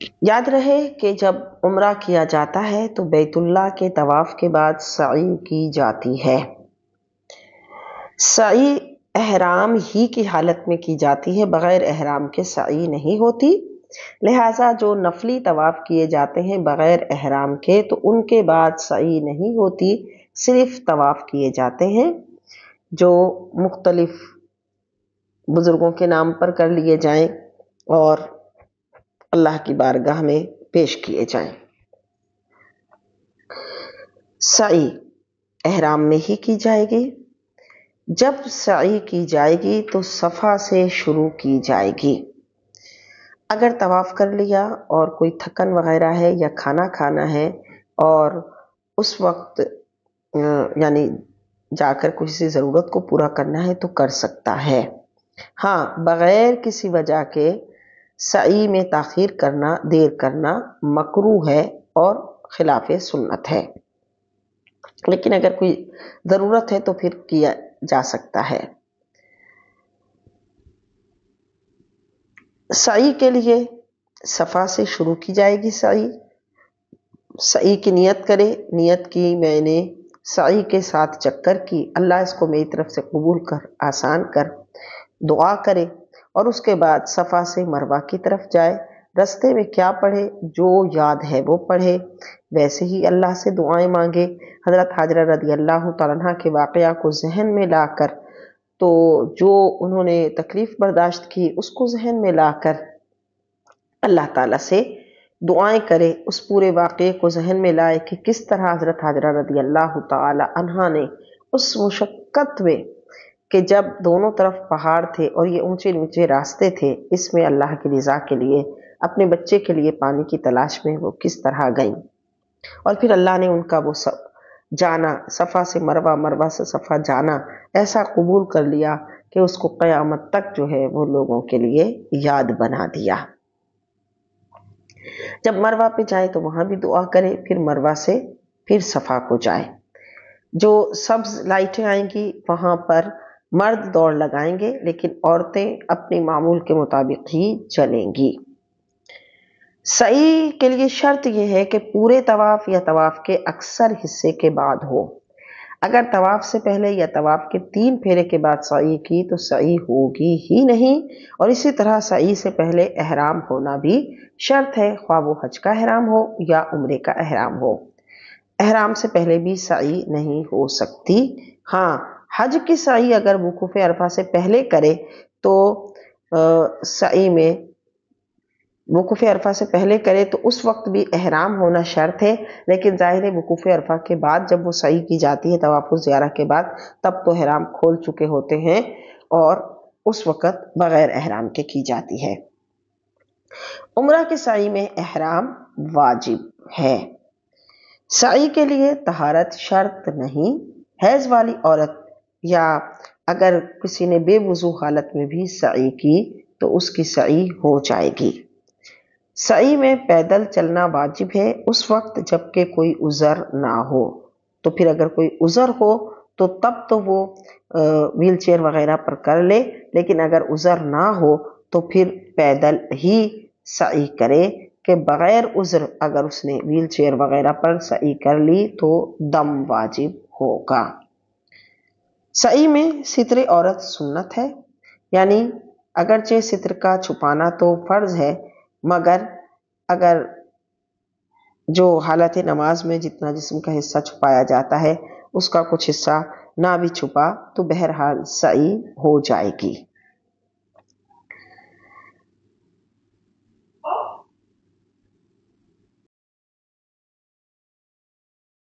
یاد رہے کہ جب عمرہ کیا جاتا ہے تو بیت اللہ کے طواف کے بعد سعی کی جاتی ہے۔ سعی احرام ہی کی حالت میں کی جاتی ہے، بغیر احرام کے سعی نہیں ہوتی۔ لہٰذا جو نفلی طواف کیے جاتے ہیں بغیر احرام کے تو ان کے بعد سعی نہیں ہوتی، صرف طواف کیے جاتے ہیں جو مختلف بزرگوں کے نام پر کر لیے جائیں اور اللہ کی بارگاہ میں پیش کیے جائیں۔ سعی احرام میں ہی کی جائے گی۔ جب سعی کی جائے گی تو صفا سے شروع کی جائے گی۔ اگر طواف کر لیا اور کوئی تھکن وغیرہ ہے یا کھانا کھانا ہے اور اس وقت یعنی جا کر کسی ضرورت کو پورا کرنا ہے تو کر سکتا ہے۔ ہاں، بغیر کسی وجہ کے سعی میں تاخیر کرنا، دیر کرنا مکروہ ہے اور خلاف سنت ہے، لیکن اگر کوئی ضرورت ہے تو پھر کیا جا سکتا ہے۔ سعی کے لیے صفا سے شروع کی جائے گی۔ سعی کی نیت کرے، نیت کی میں نے سعی کے ساتھ چکر کی، اللہ اس کو میری طرف سے قبول کر، آسان کر، دعا کرے اور اس کے بعد صفا سے مروہ کی طرف جائے۔ رستے میں کیا پڑھے، جو یاد ہے وہ پڑھے، ویسے ہی اللہ سے دعائیں مانگے۔ حضرت حاجرہ رضی اللہ تعالیٰ عنہ کے واقعہ کو ذہن میں لا کر، تو جو انہوں نے تکلیف برداشت کی اس کو ذہن میں لا کر اللہ تعالیٰ سے دعائیں کرے، اس پورے واقعے کو ذہن میں لائے کہ کس طرح حضرت حاجرہ رضی اللہ تعالیٰ عنہ نے اس مشقت میں کہ جب دونوں طرف پہاڑ تھے اور یہ اونچے نیچے راستے تھے، اس میں اللہ کی رضا کے لیے، اپنے بچے کے لیے پانی کی تلاش میں وہ کس طرح گئیں، اور پھر اللہ نے ان کا وہ جانا، صفا سے مروہ، مروہ سے صفا جانا ایسا قبول کر لیا کہ اس کو قیامت تک جو ہے وہ لوگوں کے لیے یاد بنا دیا۔ جب مروہ پہ جائے تو وہاں بھی دعا کرے، پھر مروہ سے پھر صفا کو جائے۔ جو سبز لائٹیں آئیں گی وہاں پر مرد دوڑ لگائیں گے، لیکن عورتیں اپنے معمول کے مطابق ہی چلیں گی۔ سعی کے لیے شرط یہ ہے کہ پورے طواف یا طواف کے اکثر حصے کے بعد ہو۔ اگر طواف سے پہلے یا طواف کے 3 پھیرے کے بعد سعی کی تو سعی ہوگی ہی نہیں، اور اسی طرح سعی سے پہلے احرام ہونا بھی شرط ہے، خواہ وہ حج کا احرام ہو یا عمرے کا احرام ہو۔ احرام سے پہلے بھی سعی نہیں ہو سکتی۔ ہاں، حج کی سعی اگر وقوف عرفہ سے پہلے کرے تو سعی میں وقوف عرفہ سے پہلے کرے تو اس وقت بھی احرام ہونا شرط ہے، لیکن ظاہر ہے وقوف عرفہ کے بعد جب وہ سعی کی جاتی ہے طواف الزیارہ کے بعد، تب تو احرام کھول چکے ہوتے ہیں اور اس وقت بغیر احرام کے کی جاتی ہے۔ عمرہ کی سعی میں احرام واجب ہے۔ سعی کے لیے طہارت شرط نہیں۔ حیض والی عورت یا اگر کسی نے بے وضو حالت میں بھی سعی کی تو اس کی سعی ہو جائے گی۔ سعی میں پیدل چلنا واجب ہے اس وقت جب کہ کوئی عذر نہ ہو، تو پھر اگر کوئی عذر ہو تو تب تو وہ ویل چیئر وغیرہ پر کر لے، لیکن اگر عذر نہ ہو تو پھر پیدل ہی سعی کرے کہ بغیر عذر اگر اس نے ویل چیئر وغیرہ پر سعی کر لی تو دم واجب ہوگا۔ سعی میں ستر عورت سنت ہے، یعنی اگرچہ ستر کا چھپانا تو فرض ہے، مگر اگر جو حالت نماز میں جتنا جسم کا حصہ چھپایا جاتا ہے اس کا کچھ حصہ نہ بھی چھپا تو بہرحال سعی ہو جائے گی۔